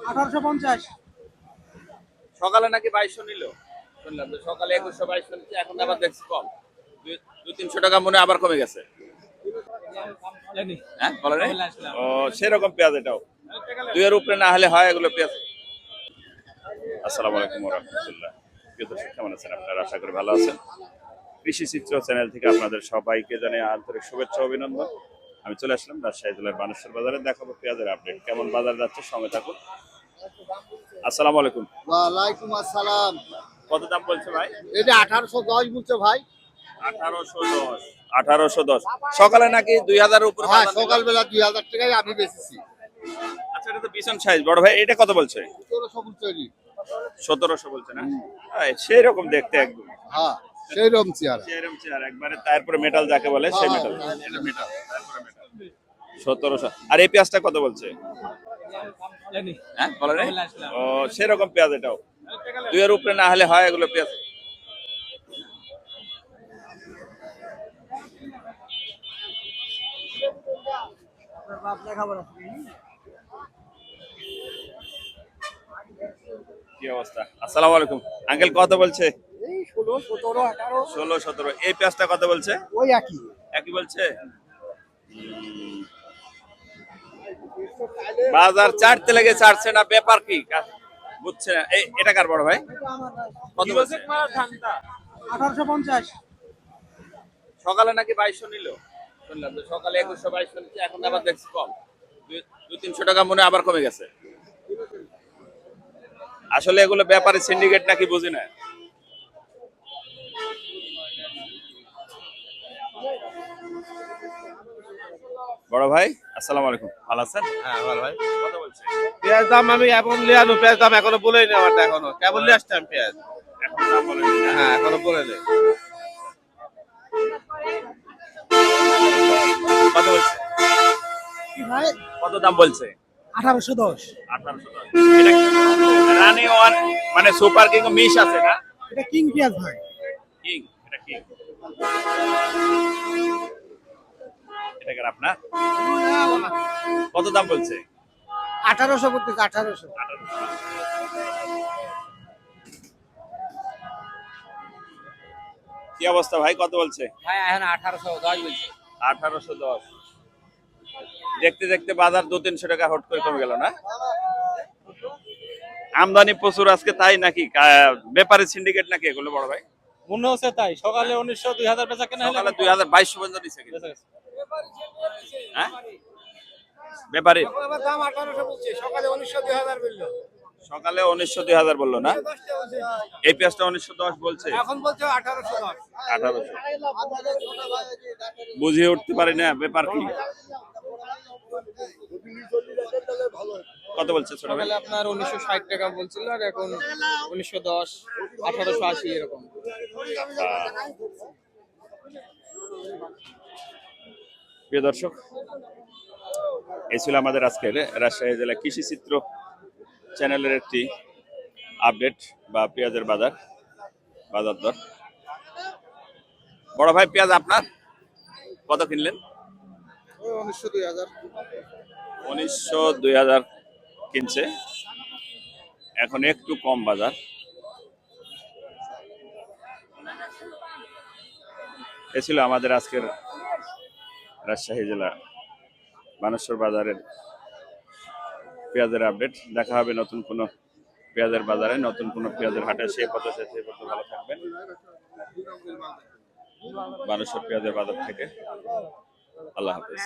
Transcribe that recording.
1850। সকালে নাকি 2200 নিল, শুনলাম যে সকালে 2100 2200 নিচ্ছে, এখন আবার দেখছি কম, 200-300 টাকা মনে হয় আবার কমে গেছে। হ্যাঁ বলে নাই? ও সেরকম পেঁয়াজ এটাও 2 এর উপরে না হলে হয় এগুলো পেঁয়াজ। আসসালামু আলাইকুম ওয়া রাহমাতুল্লাহ। প্রিয় দর্শক, কেমন আছেন আপনারা? আশা করি ভালো আছেন। কৃষি চিত্র চ্যানেল থেকে আপনাদের সবাইকে জানাই আন্তরিক শুভেচ্ছা অভিনন্দন। আমি চলে আসলাম রাজশাহী জেলার বানেশ্বর বাজারে, দেখাবো পেঁয়াজের আপডেট। কেমন বাজার যাচ্ছে সঙ্গে থাকুন। আসসালামু আলাইকুম। ওয়ালাইকুম আসসালাম। কত দাম বলছে ভাই? এটা 1810 বলছে ভাই। 1810। 1810 সকালে নাকি 2000 এর উপরে হ্যাঁ, বাজার নিল? সকালবেলা 2000 টাকায় আমি বেচেছি। আচ্ছা, এটা তো বিশাল সাইজ বড় ভাই, এটা কত বলছে? 1700 তৈরি। 1700 বলছে না? সেই রকম দেখতে একদম, হ্যাঁ, সেই রকম চেয়ার। সেরকম চেয়ার একবারে, তারপরে মেটাল যাকে বলে সেই মেটাল, এটা মেটাল, তারপরে মেটাল। 1700। আর এই পেঁয়াজটা কত বলছে? হ্যাঁ বলে নাই? ও সেরকম পেঁয়াজ এটাও 2 এর উপরে না হলে হয় এগুলো পেঁয়াজ। কি অবস্থা? আসসালামু আলাইকুম আঙ্কেল, কত বলছে? এই 16, 17, 18। 16-17। এই পেঁয়াজটা কত বলছে? ওই একই। একই বলছে। বাজার চারতে লেগে চারছে না, ব্যাপার কি বুঝছে না। এটা কার বড় ভাই? কত বলছে? 1850। সকালে নাকি 2200 নিল, শুনলাম যে সকালে 2100 2200 নিচ্ছে, এখন আবার দেখছি কম, 200-300 টাকা মনে হয় আবার কমে গেছে। আসলে এগুলো ব্যাপারে সিন্ডিকেট নাকি বুঝি না। বড় ভাই আসসালামু আলাইকুম, ভালো আছেন? হ্যাঁ ভালো ভাই। কত বলছে? পেঁয়াজ দাম আমি এখন লিয়ানো, পেঁয়াজ দাম এখনো বলেই নি আমারটা, এখনো কেবল লিয়ে আসতাম পেঁয়াজ। এখন দাম বলেন না? হ্যাঁ এখনো বলে নেই। কত বলছে? ভাই কত দাম বলছে? 1810। 1810। এটা রানি ওয়ান মানে সুপার কিং মিশ আছে না? এটা কিং পেঁয়াজ ভাই। কিং, এটা কিং। এটা কার আপনার? কত দাম বলছে? 1800 করতেছে, 1800। কি অবস্থা ভাই, কত বলছে? ভাই এখন 1810 বলছে। 1810। দেখতে দেখতে বাজার 200-300 টাকা হট করে কমে গেল না? আমদানি প্রচুর আজকে, তাই নাকি ব্যাপারে সিন্ডিকেট নাকি এগুলো বড় ভাই? মনে হচ্ছে তাই। সকালে 1900 2000 বেচা কেনা হলে সকালে 2200 পর্যন্ত নিচ্ছে কিন্তু। হ্যাঁ ব্যাপারে দাম 1800 বলছে, সকালে 1900 2000 বললো। সকালে 1900-2000 বললো না? এই পেঁয়াজটা 1910 বলছে, এখন বলছে 1810। 1800। বুঝিয়ে উঠতে পারি না ব্যাপার কি। কত বলছে ছোট ভাই? সকালে আপনার 1960 টাকা বলছিল, আর এখন 1910, 1880 এরকম। প্রিয় দর্শক, এই ছিল আমাদের আজকের রাজশাহী জেলা কৃষি চিত্র চ্যানেলের একটি আপডেট বা পেঁয়াজের বাজার দর। বড় ভাই পেঁয়াজ আপনার কত কিনলেন? 1900 2000। 1900-2000 কিনছে, এখন একটু কম বাজার। এ ছিল আমাদের আজকের রাজশাহী জেলা বানেশ্বর বাজারের পেঁয়াজের আপডেট। দেখা হবে নতুন কোনো পেঁয়াজের বাজারে, নতুন কোনো পেঁয়াজের হাটে। সে ভালো থাকবেন। বানেশ্বর পেঁয়াজের বাজার থেকে আল্লাহ হাফেজ।